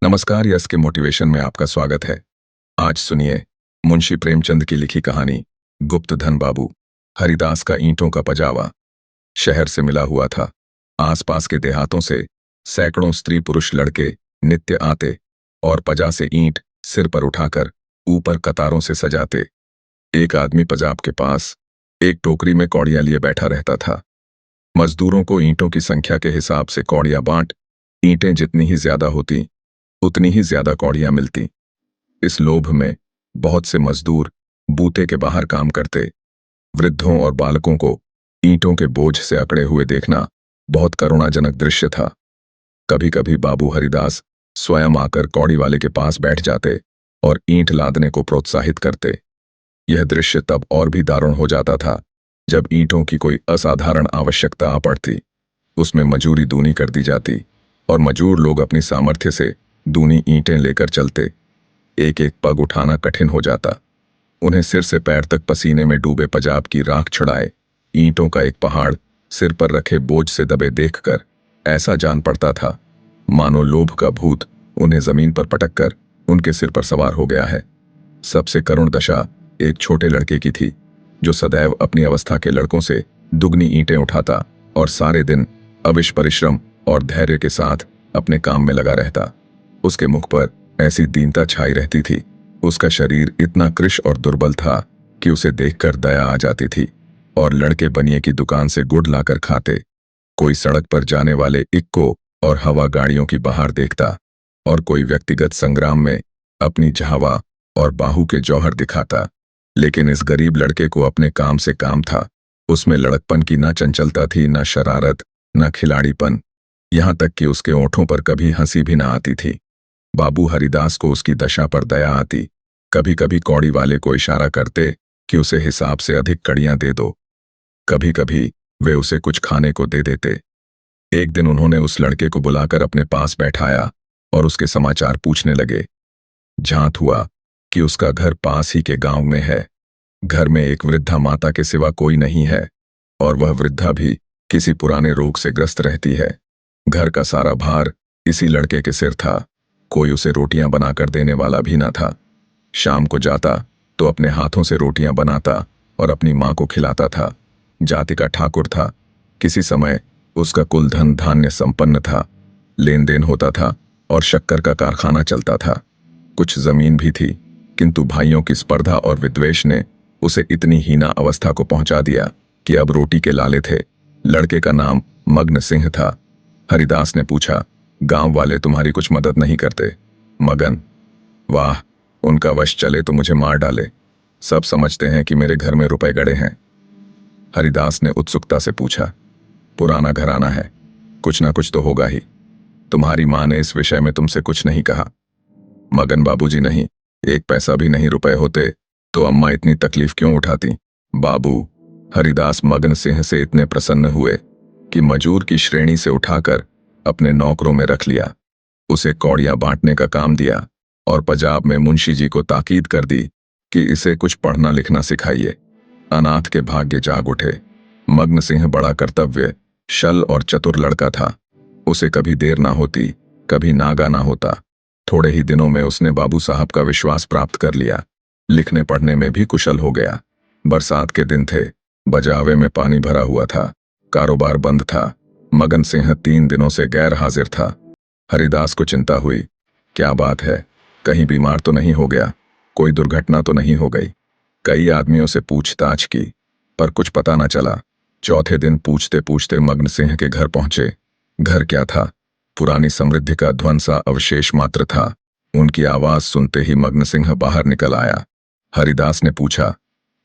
नमस्कार, यस के मोटिवेशन में आपका स्वागत है। आज सुनिए मुंशी प्रेमचंद की लिखी कहानी गुप्त धन बाबू। हरिदास का ईंटों का पजावा शहर से मिला हुआ था। आसपास के देहातों से सैकड़ों स्त्री पुरुष लड़के नित्य आते और पजा से ईंट सिर पर उठाकर ऊपर कतारों से सजाते। एक आदमी पजाब के पास एक टोकरी में कौड़ियां लिए बैठा रहता था। मजदूरों को ईंटों की संख्या के हिसाब से कौड़ियां बांट, ईंटें जितनी ही ज्यादा होती उतनी ही ज्यादा कौड़ियां मिलती। इस लोभ में बहुत से मजदूर बूते के बाहर काम करते। वृद्धों और बालकों को ईंटों के बोझ से अकड़े हुए देखना बहुत करुणाजनक दृश्य था। कभी कभी बाबू हरिदास स्वयं आकर कौड़ी वाले के पास बैठ जाते और ईंट लादने को प्रोत्साहित करते। यह दृश्य तब और भी दारुण हो जाता था जब ईंटों की कोई असाधारण आवश्यकता आ पड़ती। उसमें मजूरी दूनी कर दी जाती और मजूर लोग अपनी सामर्थ्य से दूनी ईंटें लेकर चलते। एक एक पग उठाना कठिन हो जाता। उन्हें सिर से पैर तक पसीने में डूबे पजाब की राख चढ़ाए ईंटों का एक पहाड़ सिर पर रखे बोझ से दबे देखकर ऐसा जान पड़ता था मानो लोभ का भूत उन्हें जमीन पर पटक कर उनके सिर पर सवार हो गया है। सबसे करुण दशा एक छोटे लड़के की थी जो सदैव अपनी अवस्था के लड़कों से दुगनी ईंटें उठाता और सारे दिन अविश परिश्रम और धैर्य के साथ अपने काम में लगा रहता। उसके मुख पर ऐसी दीनता छाई रहती थी। उसका शरीर इतना कृश और दुर्बल था कि उसे देखकर दया आ जाती थी। और लड़के बनिए की दुकान से गुड़ लाकर खाते। कोई सड़क पर जाने वाले इक्को और हवा गाड़ियों की बहार देखता और कोई व्यक्तिगत संग्राम में अपनी झावा और बाहू के जौहर दिखाता। लेकिन इस गरीब लड़के को अपने काम से काम था। उसमें लड़कपन की न चंचलता थी, न शरारत, न खिलाड़ीपन, यहां तक कि उसके ओंठों पर कभी हंसी भी न आती थी। बाबू हरिदास को उसकी दशा पर दया आती। कभी कभी कौड़ी वाले को इशारा करते कि उसे हिसाब से अधिक कड़ियां दे दो। कभी कभी वे उसे कुछ खाने को दे देते। एक दिन उन्होंने उस लड़के को बुलाकर अपने पास बैठाया और उसके समाचार पूछने लगे। झांत हुआ कि उसका घर पास ही के गांव में है। घर में एक वृद्धा माता के सिवा कोई नहीं है और वह वृद्धा भी किसी पुराने रोग से ग्रस्त रहती है। घर का सारा भार इसी लड़के के सिर था। कोई उसे रोटियां बनाकर देने वाला भी न था। शाम को जाता तो अपने हाथों से रोटियां बनाता और अपनी मां को खिलाता था। जाति का ठाकुर था। किसी समय उसका कुल धन धान्य संपन्न था। लेन देन होता था और शक्कर का कारखाना चलता था। कुछ जमीन भी थी, किंतु भाइयों की स्पर्धा और विद्वेष ने उसे इतनी हीना अवस्था को पहुंचा दिया कि अब रोटी के लाले थे। लड़के का नाम मग्न सिंह था। हरिदास ने पूछा, गांव वाले तुम्हारी कुछ मदद नहीं करते? मगन, वाह, उनका वश चले तो मुझे मार डाले। सब समझते हैं कि मेरे घर में रुपए गड़े हैं। हरिदास ने उत्सुकता से पूछा, पुराना घराना है, कुछ ना कुछ तो होगा ही। तुम्हारी मां ने इस विषय में तुमसे कुछ नहीं कहा? मगन, बाबूजी नहीं, एक पैसा भी नहीं। रुपए होते तो अम्मा इतनी तकलीफ क्यों उठाती? बाबू, हरिदास मग्न सिंह से इतने प्रसन्न हुए कि मजूर की श्रेणी से उठाकर अपने नौकरों में रख लिया। उसे कौड़ियां बांटने का काम दिया और पंजाब में मुंशी जी को ताकीद कर दी कि इसे कुछ पढ़ना लिखना सिखाइए। अनाथ के भाग्य जाग उठे। मग्न सिंह बड़ा कर्तव्य, शल और चतुर लड़का था। उसे कभी देर ना होती, कभी नागा ना होता। थोड़े ही दिनों में उसने बाबू साहब का विश्वास प्राप्त कर लिया। लिखने पढ़ने में भी कुशल हो गया। बरसात के दिन थे, बजावे में पानी भरा हुआ था, कारोबार बंद था। मगन सिंह 3 दिनों से गैर हाजिर था। हरिदास को चिंता हुई, क्या बात है, कहीं बीमार तो नहीं हो गया, कोई दुर्घटना तो नहीं हो गई। कई आदमियों से पूछताछ की पर कुछ पता न चला। चौथे दिन पूछते पूछते मग्न सिंह के घर पहुंचे। घर क्या था, पुरानी समृद्धि का ध्वंसा अवशेष मात्र था। उनकी आवाज सुनते ही मग्न सिंह बाहर निकल आया। हरिदास ने पूछा,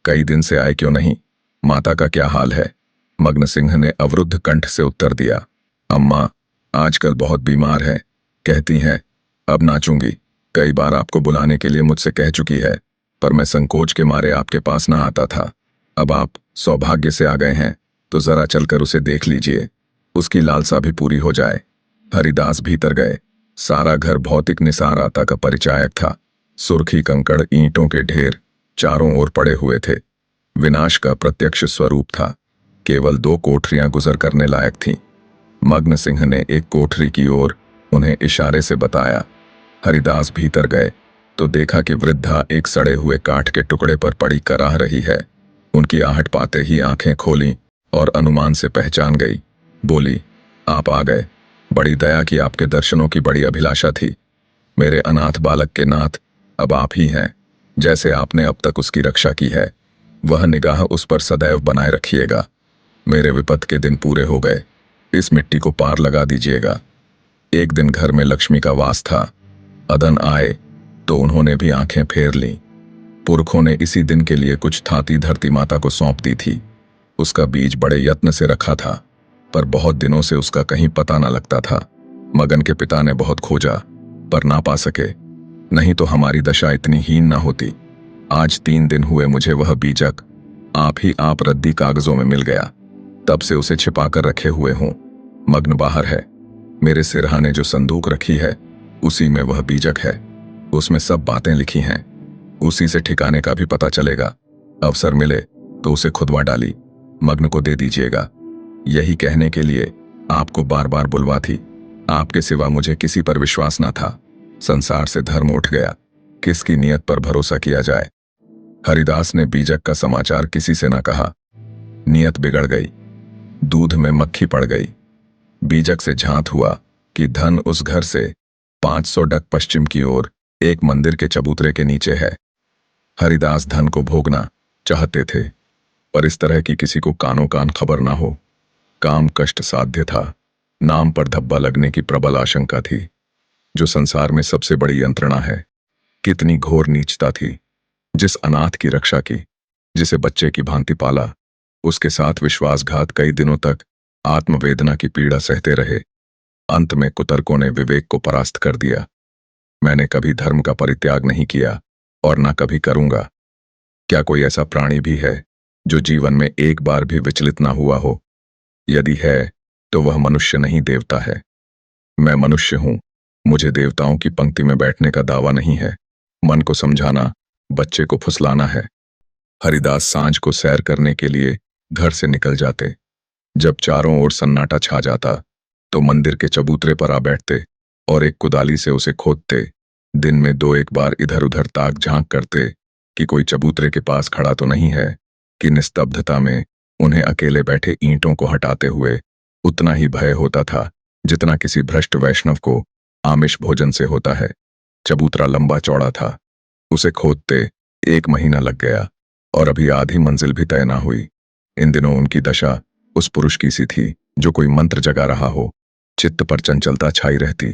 कई दिन से आए क्यों नहीं? माता का क्या हाल है? मग्न सिंह ने अवरुद्ध कंठ से उत्तर दिया, अम्मा आजकल बहुत बीमार है, कहती हैं अब नाचूंगी। कई बार आपको बुलाने के लिए मुझसे कह चुकी है, पर मैं संकोच के मारे आपके पास ना आता था। अब आप सौभाग्य से आ गए हैं तो जरा चलकर उसे देख लीजिए, उसकी लालसा भी पूरी हो जाए। हरिदास भीतर गए। सारा घर भौतिक निसारता का परिचायक था। सुर्खी कंकड़ ईंटों के ढेर चारों ओर पड़े हुए थे। विनाश का प्रत्यक्ष स्वरूप था। केवल 2 कोठरियां गुजर करने लायक थीं। मग्न सिंह ने एक कोठरी की ओर उन्हें इशारे से बताया। हरिदास भीतर गए तो देखा कि वृद्धा एक सड़े हुए काठ के टुकड़े पर पड़ी कराह रही है। उनकी आहट पाते ही आंखें खोलीं और अनुमान से पहचान गई। बोली, आप आ गए। बड़ी दया की, आपके दर्शनों की बड़ी अभिलाषा थी। मेरे अनाथ बालक के नाथ अब आप ही हैं। जैसे आपने अब तक उसकी रक्षा की है, वह निगाह उस पर सदैव बनाए रखिएगा। मेरे विपत के दिन पूरे हो गए, इस मिट्टी को पार लगा दीजिएगा। एक दिन घर में लक्ष्मी का वास था। अदन आए तो उन्होंने भी आंखें फेर लीं। पुरखों ने इसी दिन के लिए कुछ थाती धरती माता को सौंप दी थी। उसका बीज बड़े यत्न से रखा था, पर बहुत दिनों से उसका कहीं पता न लगता था। मगन के पिता ने बहुत खोजा, पर ना पा सके, नहीं तो हमारी दशा इतनी हीन ना होती। आज 3 दिन हुए मुझे वह बीजक आप रद्दी कागजों में मिल गया। तब से उसे छिपा कर रखे हुए हूं। मग्न बाहर है। मेरे सिरहाने जो संदूक रखी है, उसी में वह बीजक है। उसमें सब बातें लिखी हैं। उसी से ठिकाने का भी पता चलेगा। अवसर मिले तो उसे खुदवा डाली मग्न को दे दीजिएगा। यही कहने के लिए आपको बार बार बुलवा थी। आपके सिवा मुझे किसी पर विश्वास न था। संसार से धर्म उठ गया, किसकी नियत पर भरोसा किया जाए। हरिदास ने बीजक का समाचार किसी से न कहा। नियत बिगड़ गई, दूध में मक्खी पड़ गई। बीजक से झांत हुआ कि धन उस घर से 500 डग पश्चिम की ओर एक मंदिर के चबूतरे के नीचे है। हरिदास धन को भोगना चाहते थे, पर इस तरह की किसी को कानो कान खबर ना हो। काम कष्ट साध्य था, नाम पर धब्बा लगने की प्रबल आशंका थी। जो संसार में सबसे बड़ी यंत्रणा है, कितनी घोर नीचता थी। जिस अनाथ की रक्षा की, जिसे बच्चे की भांति पाला, उसके साथ विश्वासघात कई दिनों तक आत्मवेदना की पीड़ा सहते रहे। अंत में कुतर्कों ने विवेक को परास्त कर दिया। मैंने कभी धर्म का परित्याग नहीं किया और ना कभी करूंगा। क्या कोई ऐसा प्राणी भी है जो जीवन में एक बार भी विचलित ना हुआ हो? यदि है तो वह मनुष्य नहीं, देवता है। मैं मनुष्य हूं, मुझे देवताओं की पंक्ति में बैठने का दावा नहीं है। मन को समझाना, बच्चे को फुसलाना है। हरिदास सांझ को सैर करने के लिए घर से निकल जाते। जब चारों ओर सन्नाटा छा जाता तो मंदिर के चबूतरे पर आ बैठते और एक कुदाली से उसे खोदते। दिन में 2-1 बार इधर उधर ताक झांक करते कि कोई चबूतरे के पास खड़ा तो नहीं है, कि निस्तब्धता में उन्हें अकेले बैठे ईंटों को हटाते हुए उतना ही भय होता था जितना किसी भ्रष्ट वैष्णव को आमिष भोजन से होता है। चबूतरा लंबा चौड़ा था। उसे खोदते 1 महीना लग गया और अभी आधी मंजिल भी तय ना हुई। इन दिनों उनकी दशा उस पुरुष की सी थी जो कोई मंत्र जगा रहा हो। चित्त पर चंचलता छाई रहती,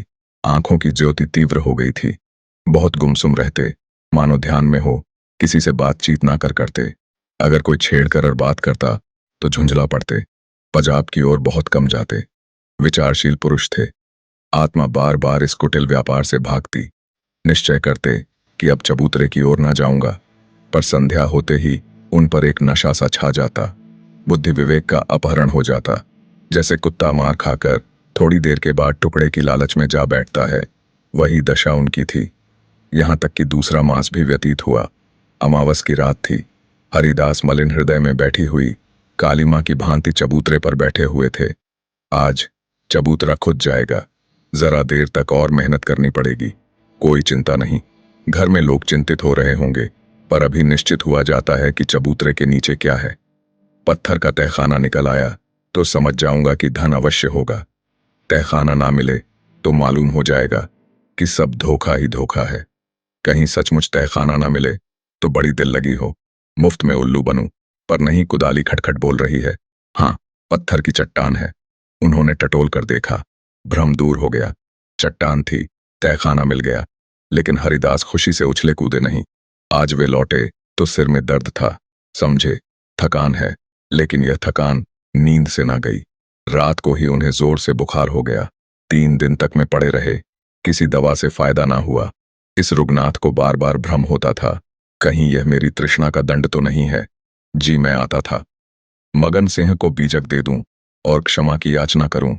आंखों की ज्योति तीव्र हो गई थी। बहुत गुमसुम रहते, मानो ध्यान में हो, किसी से बातचीत ना करते। अगर कोई छेड़ कर और बात करता तो झुंझला पड़ते। पजाब की ओर बहुत कम जाते। विचारशील पुरुष थे। आत्मा बार बार इस कुटिल व्यापार से भागती। निश्चय करते कि अब चबूतरे की ओर ना जाऊंगा, पर संध्या होते ही उन पर एक नशा सा छा जाता। बुद्धि विवेक का अपहरण हो जाता। जैसे कुत्ता मार खाकर थोड़ी देर के बाद टुकड़े की लालच में जा बैठता है, वही दशा उनकी थी। यहां तक कि दूसरा मास भी व्यतीत हुआ। अमावस की रात थी। हरिदास मलिन हृदय में बैठी हुई काली मां की भांति चबूतरे पर बैठे हुए थे। आज चबूतरा खुद जाएगा। जरा देर तक और मेहनत करनी पड़ेगी। कोई चिंता नहीं। घर में लोग चिंतित हो रहे होंगे, पर अभी निश्चित हुआ जाता है कि चबूतरे के नीचे क्या है। पत्थर का तहखाना निकल आया तो समझ जाऊंगा कि धन अवश्य होगा। तहखाना ना मिले तो मालूम हो जाएगा कि सब धोखा ही धोखा है। कहीं सचमुच तहखाना ना मिले तो बड़ी दिल लगी हो, मुफ्त में उल्लू बनूं, पर नहीं। कुदाली खटखट बोल रही है। हाँ, पत्थर की चट्टान है। उन्होंने टटोल कर देखा, भ्रम दूर हो गया। चट्टान थी, तहखाना मिल गया। लेकिन हरिदास खुशी से उछले कूदे नहीं। आज वे लौटे तो सिर में दर्द था। समझे, थकान है, लेकिन यह थकान नींद से ना गई। रात को ही उन्हें जोर से बुखार हो गया। 3 दिन तक में पड़े रहे, किसी दवा से फायदा ना हुआ। इस रुग्णाथ को बार बार भ्रम होता था, कहीं यह मेरी तृष्णा का दंड तो नहीं है। जी मैं आता था, मगन सिंह को बीजक दे दूं और क्षमा की याचना करूं,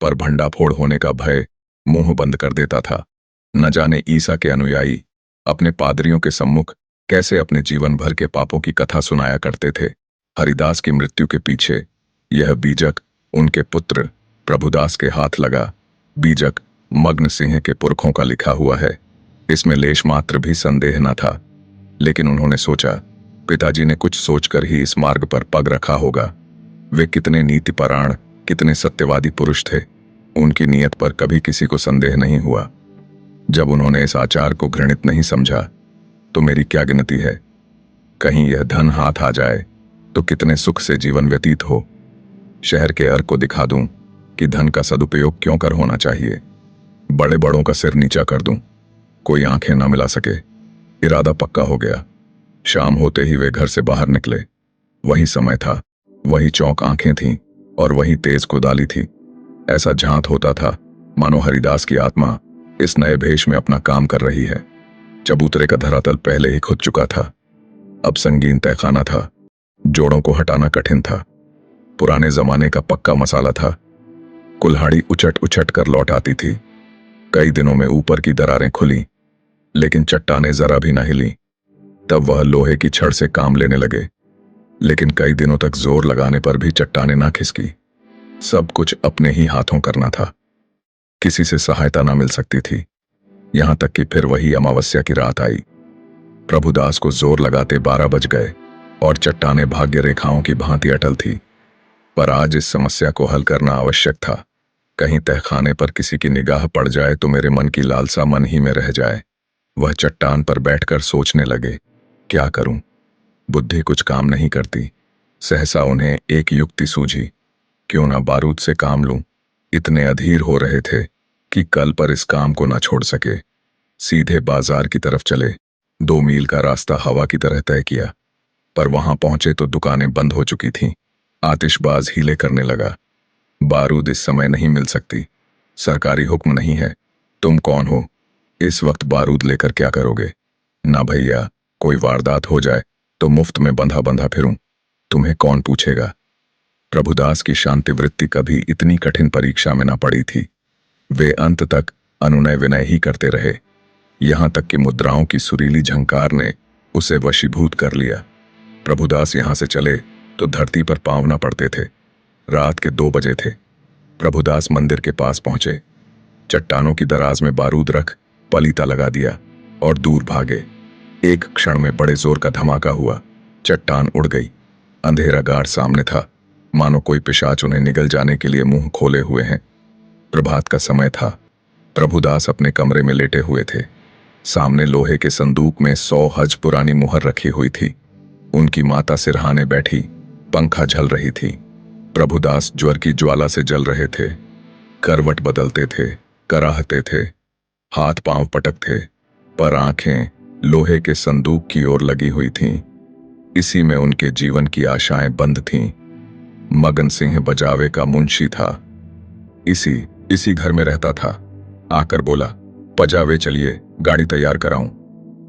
पर भंडाफोड़ होने का भय मुंह बंद कर देता था। न जाने ईसा के अनुयायी अपने पादरियों के सम्मुख कैसे अपने जीवन भर के पापों की कथा सुनाया करते थे। हरिदास की मृत्यु के पीछे यह बीजक उनके पुत्र प्रभुदास के हाथ लगा। बीजक मग्न सिंह के पुरखों का लिखा हुआ है। इसमें लेश मात्र भी संदेह न था। लेकिन उन्होंने सोचा, पिताजी ने कुछ सोचकर ही इस मार्ग पर पग रखा होगा। वे कितने नीतिपरायण, कितने सत्यवादी पुरुष थे। उनकी नीयत पर कभी किसी को संदेह नहीं हुआ। जब उन्होंने इस आचार को घृणित नहीं समझा, तो मेरी क्या गिनती है। कहीं यह धन हाथ आ जाए तो कितने सुख से जीवन व्यतीत हो। शहर के अर्क को दिखा दूं कि धन का सदुपयोग क्यों कर होना चाहिए। बड़े बड़ों का सिर नीचा कर दूं, कोई आंखें ना मिला सके। इरादा पक्का हो गया। शाम होते ही वे घर से बाहर निकले। वही समय था, वही चौक आंखें थीं और वही तेज कुदाली थी। ऐसा झांत होता था मानो हरिदास की आत्मा इस नए भेष में अपना काम कर रही है। चबूतरे का धरातल पहले ही खुद चुका था। अब संगीन तहखाना था। जोड़ों को हटाना कठिन था। पुराने जमाने का पक्का मसाला था। कुल्हाड़ी उचट उचट कर लौट आती थी। कई दिनों में ऊपर की दरारें खुली, लेकिन चट्टानें जरा भी न हिली। तब वह लोहे की छड़ से काम लेने लगे, लेकिन कई दिनों तक जोर लगाने पर भी चट्टानें ना खिसकी। सब कुछ अपने ही हाथों करना था। किसी से सहायता ना मिल सकती थी। यहां तक कि फिर वही अमावस्या की रात आई। प्रभुदास को जोर लगाते 12 बज गए और चट्टानें भाग्य रेखाओं की भांति अटल थी। पर आज इस समस्या को हल करना आवश्यक था। कहीं तहखाने पर किसी की निगाह पड़ जाए तो मेरे मन की लालसा मन ही में रह जाए। वह चट्टान पर बैठकर सोचने लगे, क्या करूं। बुद्धि कुछ काम नहीं करती। सहसा उन्हें एक युक्ति सूझी, क्यों ना बारूद से काम लूं। इतने अधीर हो रहे थे कि कल पर इस काम को ना छोड़ सके। सीधे बाजार की तरफ चले। 2 मील का रास्ता हवा की तरह तय किया। पर वहां पहुंचे तो दुकानें बंद हो चुकी थीं। आतिशबाज हीले करने लगा। बारूद इस समय नहीं मिल सकती। सरकारी हुक्म नहीं है। तुम कौन हो? इस वक्त बारूद लेकर क्या करोगे? ना भैया, कोई वारदात हो जाए तो मुफ्त में बंधा बंधा फिरूं। तुम्हें कौन पूछेगा। प्रभुदास की शांति वृत्ति कभी इतनी कठिन परीक्षा में ना पड़ी थी। वे अंत तक अनुनय विनय ही करते रहे। यहां तक कि मुद्राओं की सुरीली झंकार ने उसे वशीभूत कर लिया। प्रभुदास यहां से चले तो धरती पर पांव न पड़ते थे। रात के 2 बजे थे। प्रभुदास मंदिर के पास पहुंचे। चट्टानों की दराज में बारूद रख पलीता लगा दिया और दूर भागे। एक क्षण में बड़े जोर का धमाका हुआ। चट्टान उड़ गई। अंधेरा गाढ़ सामने था, मानो कोई पिशाच उन्हें निगल जाने के लिए मुंह खोले हुए हैं। प्रभात का समय था। प्रभुदास अपने कमरे में लेटे हुए थे। सामने लोहे के संदूक में 100 हज पुरानी मुहर रखी हुई थी। उनकी माता सिरहाने बैठी, पंखा झल रही थी। प्रभुदास ज्वर की ज्वाला से जल रहे थे। करवट बदलते थे, कराहते थे, हाथ पांव पटकते, पर आंखें लोहे के संदूक की ओर लगी हुई थीं। इसी में उनके जीवन की आशाएं बंद थीं। मगन सिंह बजावे का मुंशी था। इसी इसी घर में रहता था। आकर बोला, पजावे चलिए, गाड़ी तैयार कराऊं।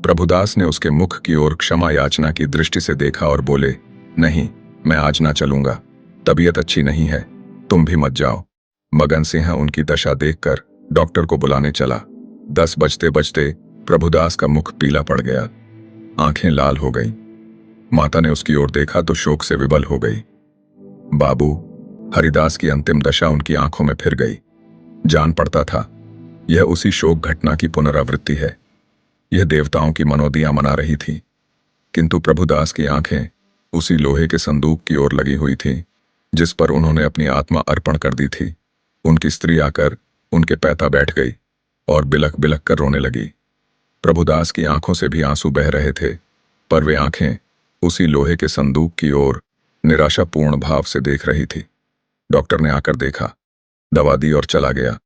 प्रभुदास ने उसके मुख की ओर क्षमा याचना की दृष्टि से देखा और बोले, नहीं, मैं आज ना चलूंगा। तबीयत अच्छी नहीं है, तुम भी मत जाओ। मगन सिंह उनकी दशा देखकर डॉक्टर को बुलाने चला। 10 बजते बजते प्रभुदास का मुख पीला पड़ गया। आंखें लाल हो गई। माता ने उसकी ओर देखा तो शोक से विवल हो गई। बाबू, हरिदास की अंतिम दशा उनकी आंखों में फिर गई। जान पड़ता था यह उसी शोक घटना की पुनरावृत्ति है। यह देवताओं की मनोदियां मना रही थी। किंतु प्रभुदास की आंखें उसी लोहे के संदूक की ओर लगी हुई थी जिस पर उन्होंने अपनी आत्मा अर्पण कर दी थी। उनकी स्त्री आकर उनके पैता बैठ गई और बिलख बिलख कर रोने लगी। प्रभुदास की आंखों से भी आंसू बह रहे थे, पर वे आंखें उसी लोहे के संदूक की ओर निराशापूर्ण भाव से देख रही थी। डॉक्टर ने आकर देखा, दवा दी और चला गया,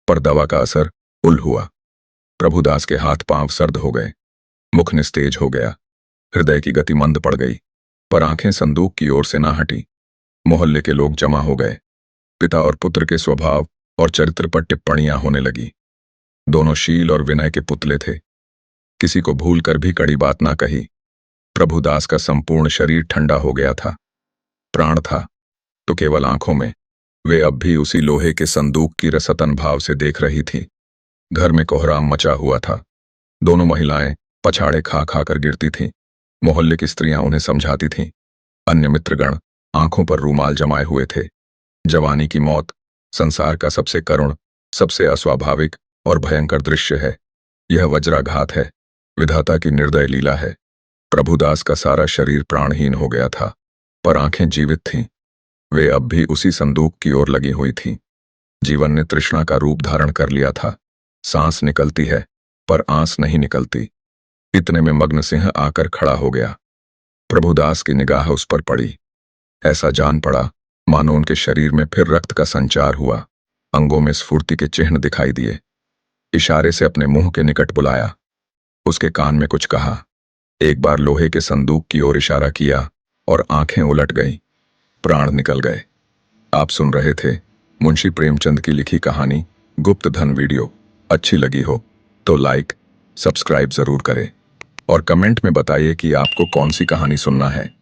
पर दवा का असर उल हुआ। प्रभुदास के हाथ पांव सर्द हो गए, मुख निस्तेज हो गया, हृदय की गति मंद पड़ गई, पर आंखें संदूक की ओर से ना हटी। मोहल्ले के लोग जमा हो गए। पिता और पुत्र के स्वभाव और चरित्र पर टिप्पणियां होने लगी। दोनों शील और विनय के पुतले थे। किसी को भूल कर भी कड़ी बात ना कही। प्रभुदास का संपूर्ण शरीर ठंडा हो गया था। प्राण था तो केवल आंखों में। वे अब भी उसी लोहे के संदूक की रसतन भाव से देख रही थी। घर में कोहराम मचा हुआ था। दोनों महिलाएं पछाड़े खा खा कर गिरती थीं। मोहल्ले की स्त्रियां उन्हें समझाती थीं। अन्य मित्रगण आंखों पर रूमाल जमाए हुए थे। जवानी की मौत संसार का सबसे करुण सबसे अस्वाभाविक और भयंकर दृश्य है। यह वज्राघात है, विधाता की निर्दय लीला है। प्रभुदास का सारा शरीर प्राणहीन हो गया था, पर आंखें जीवित थीं। वे अब भी उसी संदूक की ओर लगी हुई थीं। जीवन ने तृष्णा का रूप धारण कर लिया था। सांस निकलती है, पर आंस नहीं निकलती। इतने में मग्न सिंह आकर खड़ा हो गया। प्रभुदास की निगाह उस पर पड़ी। ऐसा जान पड़ा मानो उनके शरीर में फिर रक्त का संचार हुआ। अंगों में स्फूर्ति के चिन्ह दिखाई दिए। इशारे से अपने मुंह के निकट बुलाया। उसके कान में कुछ कहा। एक बार लोहे के संदूक की ओर इशारा किया और आंखें उलट गईं। प्राण निकल गए। आप सुन रहे थे मुंशी प्रेमचंद की लिखी कहानी गुप्त धन। वीडियो अच्छी लगी हो तो लाइक, सब्सक्राइब जरूर करें और कमेंट में बताइए कि आपको कौन सी कहानी सुनना है।